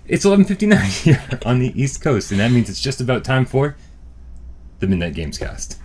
It's 11:59 here on the East Coast, and that means it's just about time for the Midnight Gamescast.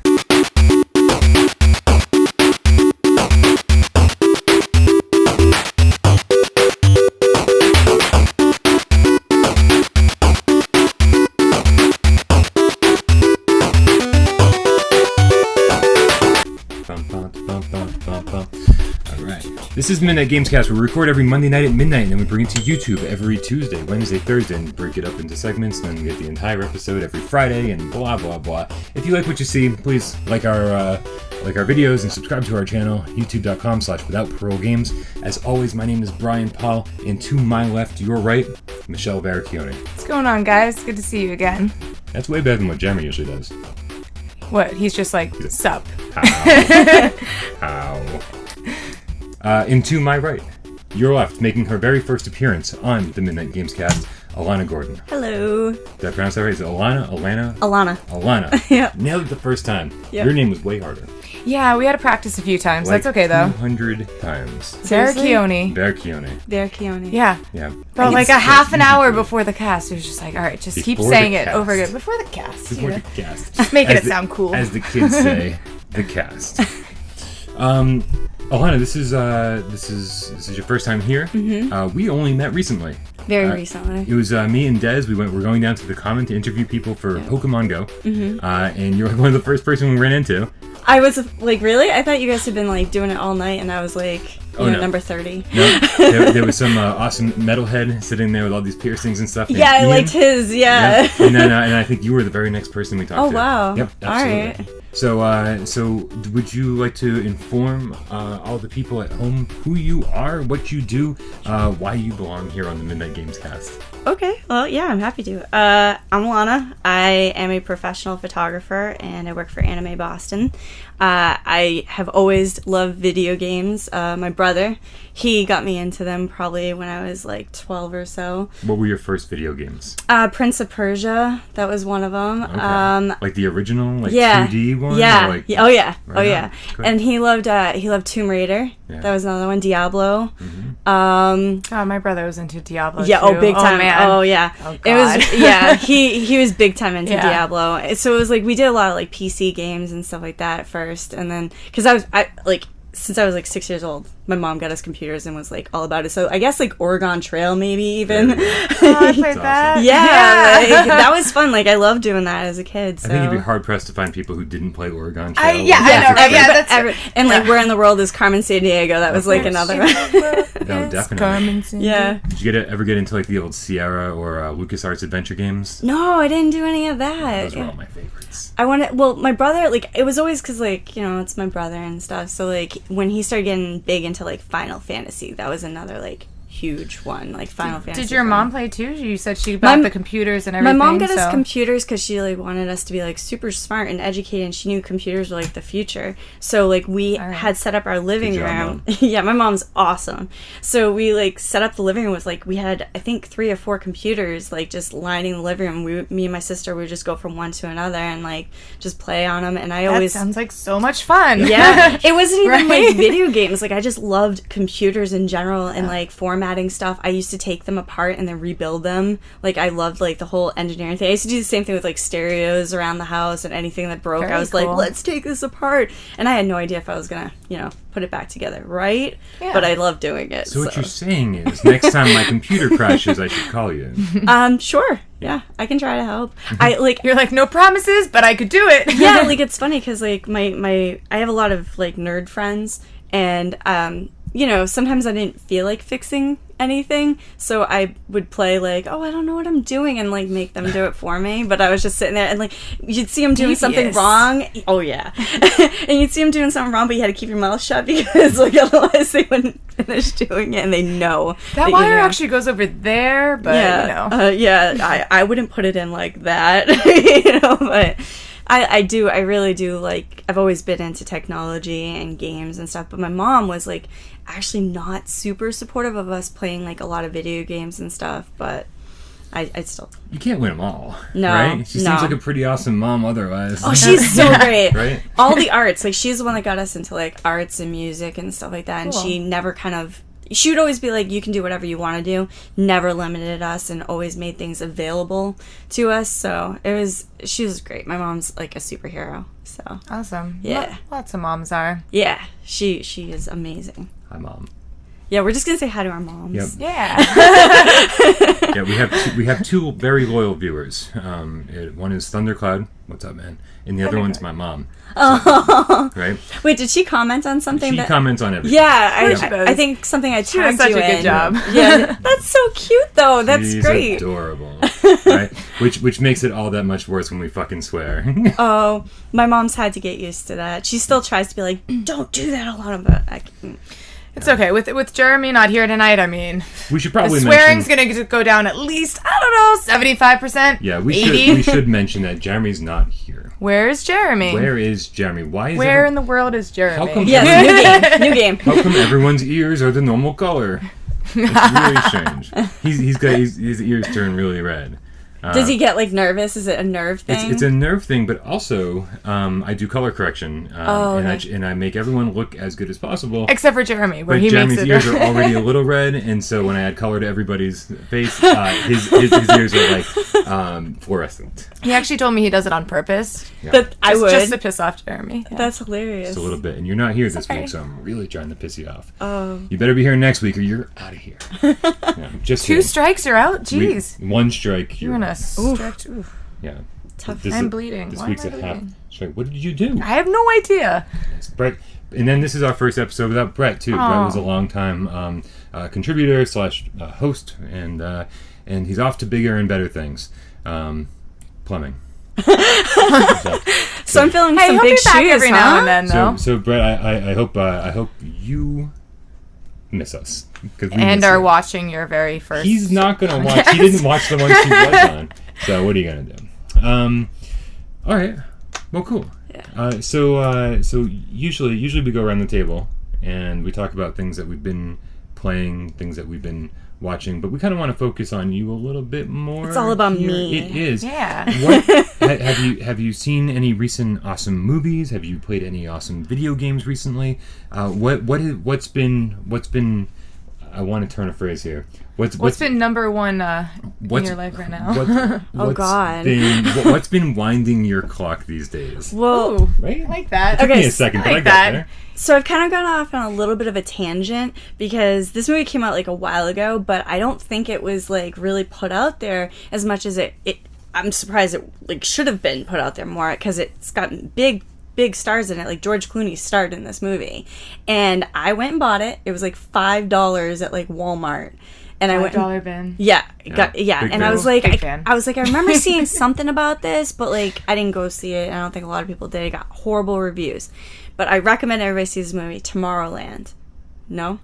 This is Midnight Gamescast, where we record every Monday night at midnight, and then we bring it to YouTube every Tuesday, Wednesday, Thursday, and break it up into segments, and then we get the entire episode every Friday, and blah, blah, blah. If you like what you see, please like our videos and subscribe to our channel, youtube.com/withoutparolegames. As always, my name is Brian Paul, and to my left, your right, Michelle Varacchione. What's going on, guys? Good to see you again. That's way better than what Jeremy usually does. What? He's just like, sup. How? And to my right, your left, making her very first appearance on the Midnight Gamescast, Alana Gordon. Hello. Did I pronounce that right? Is it Alana? Alana. Yep. Nailed it the first time. Yep. Your name was way harder. Yeah, we had to practice a few times. Like That's okay, though. 200 times. Varacchione. Yeah. But like a half an hour before the cast, it was just like, all right, just keep saying it over again. Before the cast. Just making it sound cool. As the kids say, the cast. Alana, this is your first time here. Mm-hmm. We only met recently. Very recently. It was me and Des. We're going down to the Common to interview people for Pokemon Go. Mm-hmm. And you're like one of the first person we ran into. I was like, really? I thought you guys had been like doing it all night, and I was like, number 30. No, there was some awesome metalhead sitting there with all these piercings and stuff. Yeah, I liked his. Yeah. Yep. And then and I think you were the very next person we talked to. Oh wow. Yep. Absolutely. All right. So would you like to inform all the people at home who you are, what you do, why you belong here on the Midnight Gamescast? Okay, well, yeah, I'm happy to. I'm Alana. I am a professional photographer, and I work for Anime Boston. I have always loved video games. My brother, he got me into them probably when I was like 12 or so. What were your first video games? Prince of Persia, that was one of them. Okay. Like the original, 2D one? Yeah. Like, oh yeah. Right oh yeah. Cool. And he loved Tomb Raider. Yeah. That was another one. Diablo. Mm-hmm. My brother was into Diablo. Yeah. Too. Oh, big time. Oh, man. Oh yeah. Oh, God. It was he was big time into Diablo. So it was like we did a lot of like PC games and stuff like that at first, and then because since I was like 6 years old, my mom got us computers and was like all about it. So I guess like Oregon Trail maybe even. I played that. Awesome. Yeah, like, that was fun. Like I loved doing that as a kid. So. I think you'd be hard pressed to find people who didn't play Oregon Trail. I know. And like Where in the World is Carmen Sandiego? That was like another one. No, definitely. Carmen Sandiego. Yeah. Did you ever get into like the old Sierra or LucasArts adventure games? No, I didn't do any of that. Those were all my favorites. My brother, like, it was always because, like, it's my brother and stuff. So, like, when he started getting big into, like, Final Fantasy, that was another, like, huge one, like Final Fantasy. Did your mom play too? You said she bought the computers and everything. My mom got us computers because she like wanted us to be like super smart and educated, and she knew computers were like the future. So like we had set up our living room. Yeah, my mom's awesome. So we like set up the living room with like we had I think 3 or 4 computers like just lining the living room. Me and my sister would just go from one to another and like just play on them. And that sounds like so much fun. Yeah, it wasn't even like video games. Like I just loved computers in general and like formatting stuff. I used to take them apart and then rebuild them. Like I loved like the whole engineering thing. I used to do the same thing with like stereos around the house and anything that broke. I was like, let's take this apart. And I had no idea if I was gonna, put it back together right. Yeah. But I loved doing it. So what you're saying is next time my computer crashes, I should call you. Sure. Yeah, I can try to help. You're like, no promises, but I could do it. Yeah, like it's funny because like I have a lot of like nerd friends, and sometimes I didn't feel like fixing anything, so I would play like, I don't know what I'm doing, and like make them do it for me. But I was just sitting there, and like you'd see them doing something wrong. Oh yeah, and you'd see them doing something wrong, but you had to keep your mouth shut because like otherwise they wouldn't finish doing it, and they know that wire actually goes over there. But I wouldn't put it in like that, but. I really do, like, I've always been into technology and games and stuff, but my mom was, like, actually not super supportive of us playing, like, a lot of video games and stuff, but I still... You can't win them all, no, right? She seems like a pretty awesome mom otherwise. Oh, she's so great. Right? All the arts, like, she's the one that got us into, like, arts and music and stuff like that, and she never kind of she would always be like, you can do whatever you want to do, never limited us, and always made things available to us. So she was great. My mom's like a superhero. So awesome. Yeah. Lots of moms are. Yeah, she is amazing. Hi, Mom. Yeah, we're just gonna say hi to our moms. Yep. Yeah. Yeah, we have two very loyal viewers. One is Thundercloud. What's up, man? And the other one's my mom. Oh. Right? Wait, did she comment on something? She comments on everything. Yeah, I think something I She does tagged you such a good in. job. Yeah, that's so cute though. That's She's great. adorable. Right? Which makes it all that much worse when we fucking swear. Oh, my mom's had to get used to that. She still tries to be like, don't do that, Alana, but It's okay. With Jeremy not here tonight, I mean, We should probably the swearing's going to go down at least, I don't know, 75%? Yeah, 80%? we should mention that Jeremy's not here. Where is Jeremy? Where is Jeremy? Where in the world is Jeremy? How come yes, new game. How come everyone's ears are the normal color? It's really strange. He's got his ears turn really red. Does he get like nervous? Is it a nerve thing? It's a nerve thing, but also I do color correction, and I make everyone look as good as possible. Except for Jeremy, where But he Jeremy's makes it. ears are already a little red, and so when I add color to everybody's face, his ears are like fluorescent. He actually told me he does it on purpose. Yeah. But I would. Just to piss off Jeremy. Yeah. That's hilarious. Just a little bit, and you're not here this okay. week, so I'm really trying to piss you off. Oh. You better be here next week, or you're out of here. Yeah, just 2 kidding. strikes are out? Jeez. One strike. You're in a strict... Oof. Yeah. Tough. I'm bleeding. This Why week's am a I half bleeding? strike. What did you do? I have no idea. Brett, and then this is our first episode without Brett too. Aww. Brett was a long-time contributor / host, and he's off to bigger and better things. Plumbing. So I'm feeling Hey, some he'll big be back shoes, every huh? now and then, though. So Brett, I hope you miss us because we And miss are you. watching your very first... He's not gonna watch. He didn't watch the ones he was on. So what are you gonna do? All right. Well, cool. Yeah. So usually we go around the table and we talk about things that we've been playing, things that we've been watching, but we kind of want to focus on you a little bit more. It's all about here. me. It is. Yeah. What have you seen any recent awesome movies? Have you played any awesome video games recently? What's been I want to turn a phrase here. What's been number one in your life right now? God. What's been winding your clock these days? Well, Ooh, Right? I like that. Took Okay, me a second, I but I like got that. there. so I've kind of gone off on a little bit of a tangent because this movie came out like a while ago, but I don't think it was like really put out there as much as it I'm surprised it like should have been put out there more because it's got big stars in it. Like George Clooney starred in this movie, and I went and bought it. It was like $5 at like Walmart. And I went $5 bin. Yeah, Yeah, and big I was fan. like, Big fan. I was like, I remember seeing something about this, but like, I didn't go see it. And I don't think a lot of people did. It got horrible reviews, but I recommend everybody see this movie, Tomorrowland. No?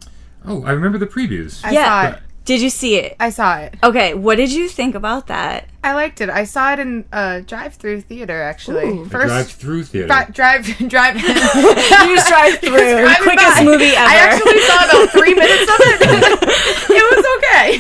Oh, I remember the previews. I Yeah. saw it. Did you see it? I saw it. Okay, what did you think about that? I liked it. I saw it in a drive-through theater, actually. Ooh. A drive-through theater. Drive. You just drive through. Driving Quickest by. movie ever. I actually saw about 3 minutes of it. It was okay.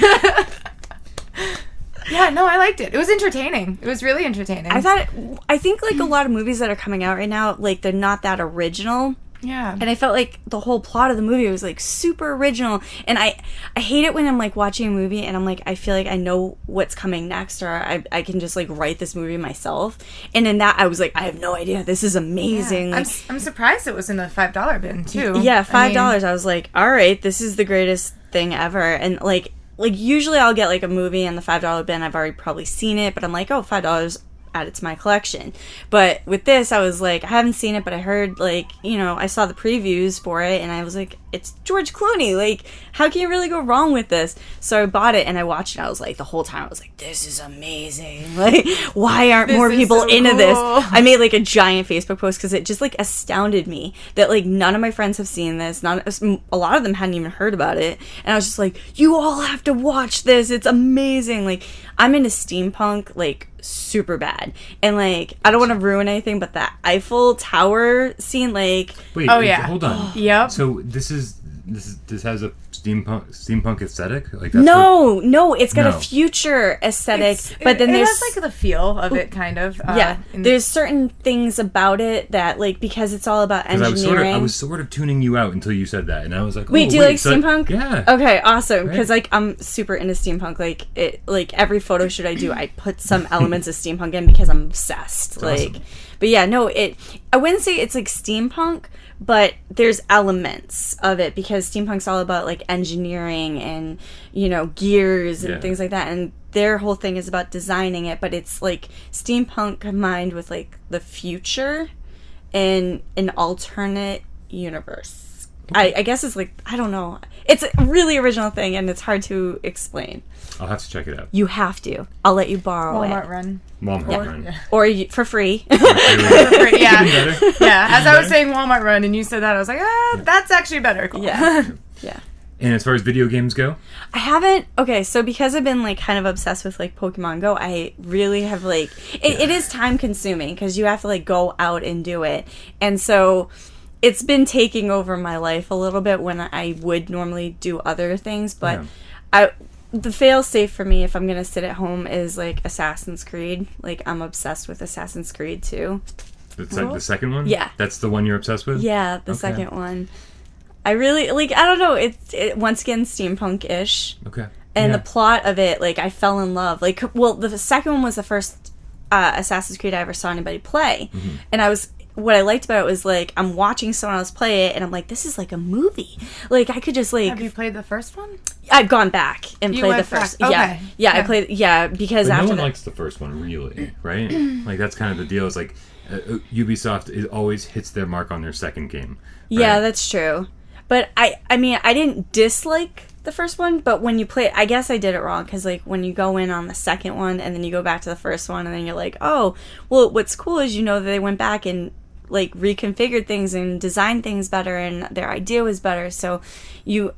Yeah, no, I liked it. It was entertaining. It was really entertaining. I think like a lot of movies that are coming out right now, like they're not that original. Yeah. And I felt like the whole plot of the movie was like super original. And I hate it when I'm like watching a movie and I'm like, I feel like I know what's coming next, or I can just like write this movie myself. And in that I was like, I have no idea. This is amazing. Yeah. Like, I'm surprised it was in the $5 bin, too. yeah, $5. I mean, I was like, all right, this is the greatest thing ever. And like usually I'll get like a movie in the $5 bin. I've already probably seen it, but I'm like, oh, $5. Add it to my collection. But with this, I was like, I haven't seen it, but I heard like, you know, I saw the previews for it and I was like, it's George Clooney. Like, how can you really go wrong with this? So I bought it and I watched it. I was like, the whole time I was like, this is amazing. Like, why aren't This more is people so into cool. this? I made like a giant Facebook post because it just like astounded me that like none of my friends have seen this. A lot of them hadn't even heard about it. And I was just like, you all have to watch this. It's amazing. Like, I'm into steampunk, like, super bad. And like, I don't want to ruin anything, but that Eiffel Tower scene, like, Wait, Oh, yeah. hold on. Yep. So this has a steampunk aesthetic? Like No, it's got No. a future aesthetic, but then it there's has like the feel of it, kind of. there's certain things about it that, like, because it's all about engineering. I was sort of tuning you out until you said that, and I was like, Wait, do you like steampunk? Yeah. Okay, awesome. Right. Because like I'm super into steampunk. Like every photo shoot I do, I put some elements of steampunk in because I'm obsessed. Awesome. But yeah, no, I wouldn't say it's like steampunk, but there's elements of it because steampunk's all about like engineering and, you know, gears and things like that. And their whole thing is about designing it, but it's like steampunk combined with like the future and an alternate universe. I guess it's like, I don't know. It's a really original thing and it's hard to explain. I'll have to check it out. You have to. I'll let you borrow Walmart it. Run. Walmart Run. Yeah. Or for free. Yeah. Even better. Yeah. As I was saying Walmart Run and you said that, I was like, that's actually better. Cool. Yeah. Yeah. And as far as video games go? I haven't. Okay, so because I've been like kind of obsessed with like Pokemon Go, I really have like it is time consuming because you have to like go out and do it, and so it's been taking over my life a little bit when I would normally do other things. But the fail safe for me if I'm gonna sit at home is like Assassin's Creed. Like I'm obsessed with Assassin's Creed too. It's like the second one? Yeah. That's the one you're obsessed with? Yeah, the second one. I really like. I don't know. It once again steampunk-ish. Okay. And the plot of it, like, I fell in love. Like, well, the second one was the first Assassin's Creed I ever saw anybody play. Mm-hmm. And what I liked about it was, like, I'm watching someone else play it, and I'm like, this is like a movie. Like, I could just, like... Have you played the first one? I've gone back and played the first. Back. Yeah. Okay. Yeah, I played... Yeah, because but after no one likes the first one, really, right? Like, that's kind of the deal. It's like, Ubisoft always hits their mark on their second game. Right? Yeah, that's true. But, I mean, I didn't dislike the first one, but when you play, I guess I did it wrong, because, like, when you go in on the second one, and then you go back to the first one, and then you're like, oh, well, what's cool is you know that they went back and, like, reconfigured things and designed things better, and their idea was better, so you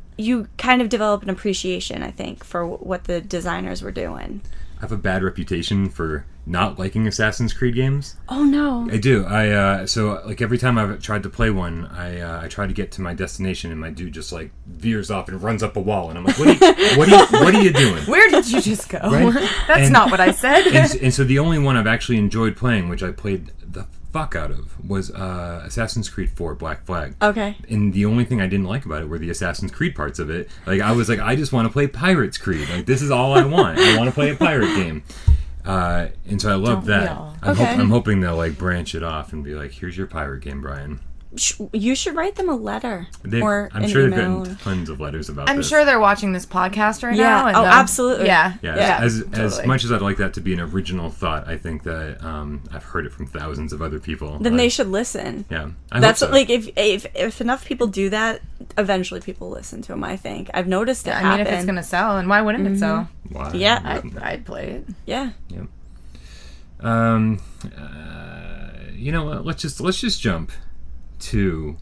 kind of develop an appreciation, I think, for what the designers were doing. I have a bad reputation for not liking Assassin's Creed games. Oh no. I do. So like every time I've tried to play one, I try to get to my destination and my dude just like veers off and runs up a wall and I'm like, what are you doing? Where did you just go? Right? That's not what I said. And so the only one I've actually enjoyed playing, which I played the fuck out of, was Assassin's Creed 4 Black Flag. Okay. And the only thing I didn't like about it were the Assassin's Creed parts of it. Like I was like, I just want to play Pirates Creed. Like this is all I want. I want to play a pirate game. And so I love that. I'm hoping they'll like branch it off and be like, here's your pirate game, Brian. You should write them a letter. I'm sure they've gotten tons of letters about this. I'm sure they're watching this podcast right now. And, absolutely. Yeah. As much as I'd like that to be an original thought, I think that I've heard it from thousands of other people. Then they should listen. Yeah. That's so. Like if enough people do that, eventually people listen to them, I think. I've noticed it happen. I mean, if it's going to sell, and why wouldn't it sell? Why? Yeah. I'd play it. Yeah. Yep. You know what? Let's just jump to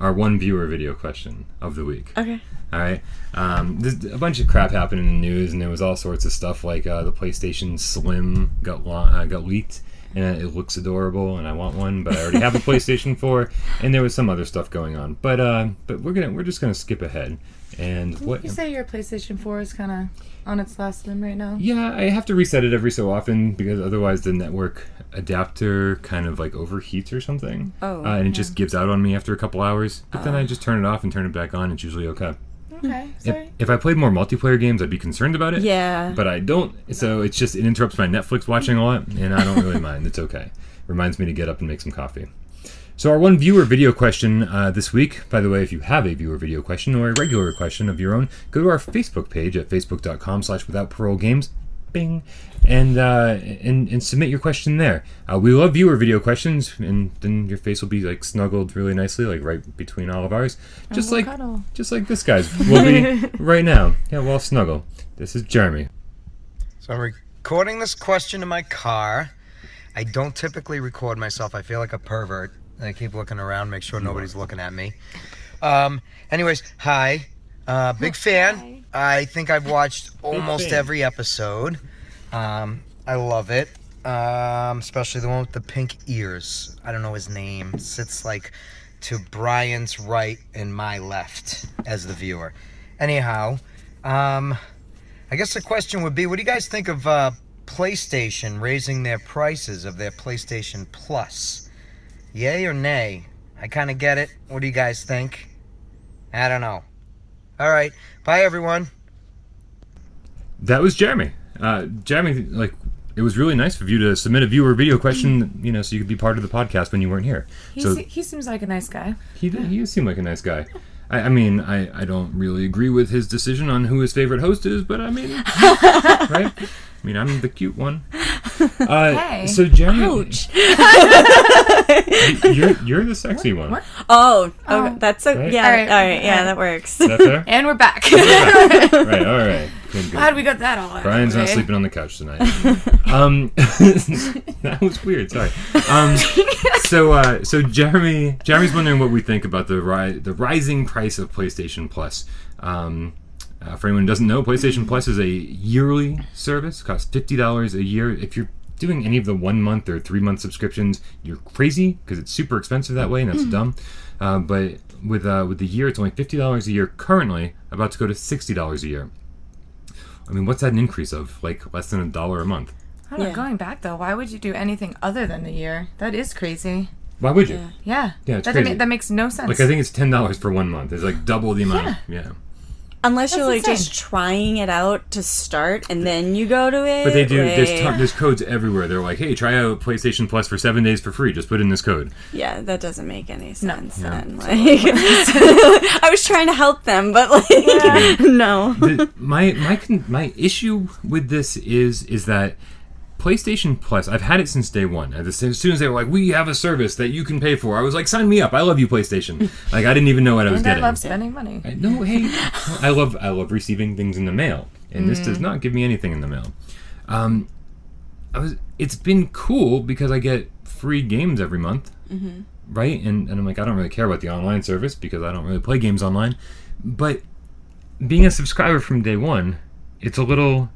our one viewer video question of the week. Okay. All right. There's a bunch of crap happened in the news, and there was all sorts of stuff like the PlayStation Slim got leaked, and it looks adorable, and I want one, but I already have a PlayStation 4, and there was some other stuff going on. But we're just gonna skip ahead. And what you say your PlayStation 4 is kind of on its last limb right now? Yeah, I have to reset it every so often because otherwise the network adapter kind of like overheats or something. And it just gives out on me after a couple hours. But then I just turn it off and turn it back on. It's usually okay. Okay, sorry. If I played more multiplayer games, I'd be concerned about it. Yeah. But I don't. So it interrupts my Netflix watching a lot, and I don't really mind. It's okay. Reminds me to get up and make some coffee. So our one viewer video question this week, by the way, if you have a viewer video question or a regular question of your own, go to our Facebook page at facebook.com/withoutparolegames, bing, and submit your question there. We love viewer video questions, and then your face will be like snuggled really nicely, like right between all of ours, just like this guy's will be right now. Yeah, we'll all snuggle. This is Jeremy. So I'm recording this question in my car. I don't typically record myself. I feel like a pervert. I keep looking around, make sure nobody's looking at me. Anyways, hi. Big fan. I think I've watched almost every episode. I love it. Especially the one with the pink ears. I don't know his name. Sits like to Brian's right and my left as the viewer. Anyhow, I guess the question would be, what do you guys think of PlayStation raising their prices of their PlayStation Plus? Yay or nay? I kind of get it. What do you guys think? I don't know. All right. Bye, everyone. That was Jeremy. Jeremy, like, it was really nice of you to submit a viewer video question, you know, so you could be part of the podcast when you weren't here. He seems like a nice guy. He seemed like a nice guy. I mean, I don't really agree with his decision on who his favorite host is, but I mean, right? I mean, I'm the cute one. Hey. So Jeremy, Ouch. you're the sexy one. What? Oh, Oh. that's a Right? yeah. All right. All right, yeah, that works. Is that fair? And we're back. Right, all right. Good. Glad we got that all out. Brian's not okay? sleeping on the couch tonight. That was weird. Sorry. So Jeremy's wondering what we think about the rising price of PlayStation Plus. For anyone who doesn't know, PlayStation Plus is a yearly service. Costs $50 a year. If you're doing any of the 1 month or 3 month subscriptions, you're crazy because it's super expensive that way, and that's dumb. But with the year, it's only $50 a year currently. About to go to $60 a year. I mean, what's that an increase of? Like less than $1 a month. I don't know, Yeah. going back though, why would you do anything other than the year? That is crazy. Why would you? Yeah. Yeah. Yeah, it's that, crazy. that makes no sense. Like, I think it's $10 for 1 month. It's like double the amount. Yeah. Unless you're like insane. just trying it out to start, and then you go to it. But they do. like- There's codes everywhere. They're like, hey, try out PlayStation Plus for 7 days for free. Just put in this code. Yeah, that doesn't make any sense. No. Then, like, I was trying to help them, but like, no. My issue with this is that PlayStation Plus, I've had it since day one. As soon as they were like, we have a service that you can pay for, I was like, sign me up. I love you, PlayStation. Like, I didn't even know what I was and getting. I love spending money. No, hey, I love receiving things in the mail, and this does not give me anything in the mail. It's been cool because I get free games every month, right? And I'm like, I don't really care about the online service because I don't really play games online. But being a subscriber from day one, it's a little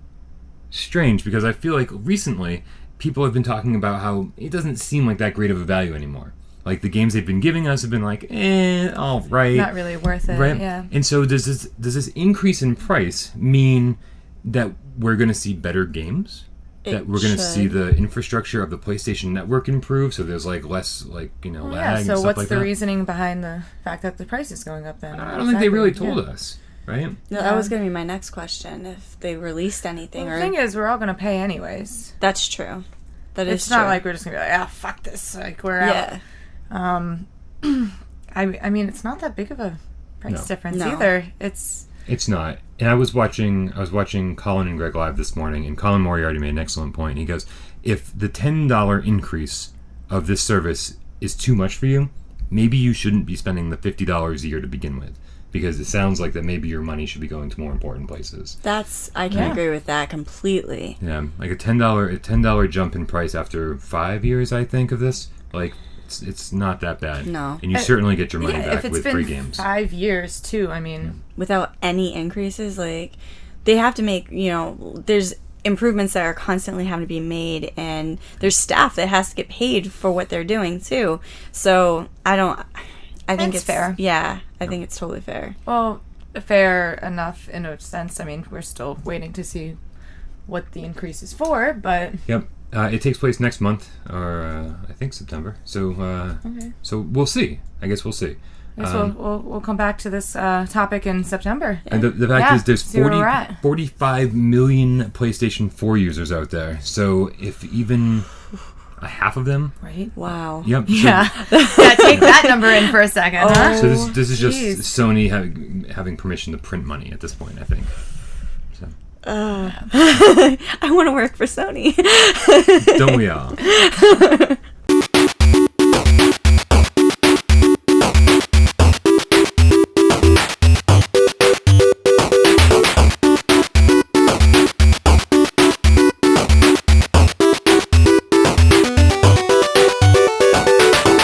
strange because I feel like recently people have been talking about how it doesn't seem like that great of a value anymore. Like, the games they've been giving us have been like, all right. Not really worth it. Right? Yeah. And so does this increase in price mean that we're going to see better games? That we're going to see the infrastructure of the PlayStation Network improve, so there's like less lag Yeah, and so stuff what's like the that? reason behind the fact that the price is going up then? I don't think they really told us, right? No, that was gonna be my next question. If they released anything, Well, or the thing is, we're all going to pay anyways. that's true. That is It's true. not like we're just going to be like, fuck this. Like, we're yeah. out. I mean, it's not that big of a price difference No. either. It's not. And I was watching Colin and Greg live this morning, and Colin Moriarty made an excellent point. He goes, if the $10 increase of this service is too much for you, maybe you shouldn't be spending the $50 a year to begin with, because it sounds like that maybe your money should be going to more important places. I can agree with that completely. Yeah, like a $10 jump in price after 5 years, I think, of this. Like, it's not that bad. No. And you certainly get your money if back it's with been free games. 5 years too, I mean, Without any increases, like, they have to make, there's improvements that are constantly having to be made, and there's staff that has to get paid for what they're doing too. So I think It's fair. Yeah, I think it's totally fair. well, fair enough in a sense. I mean, we're still waiting to see what the increase is for, but Yep. It takes place next month, or I think September. So, so we'll see. I guess we'll see. I guess we'll come back to this topic in September. And the fact is, there's see where we're at. 45 million PlayStation 4 users out there. So if even a half of them, Right? Wow. yep. So, Yeah. Yeah, take that number in for a second, huh? So this is just Jeez. Sony having permission to print money at this point, I think. So, I want to work for Sony. don't we all?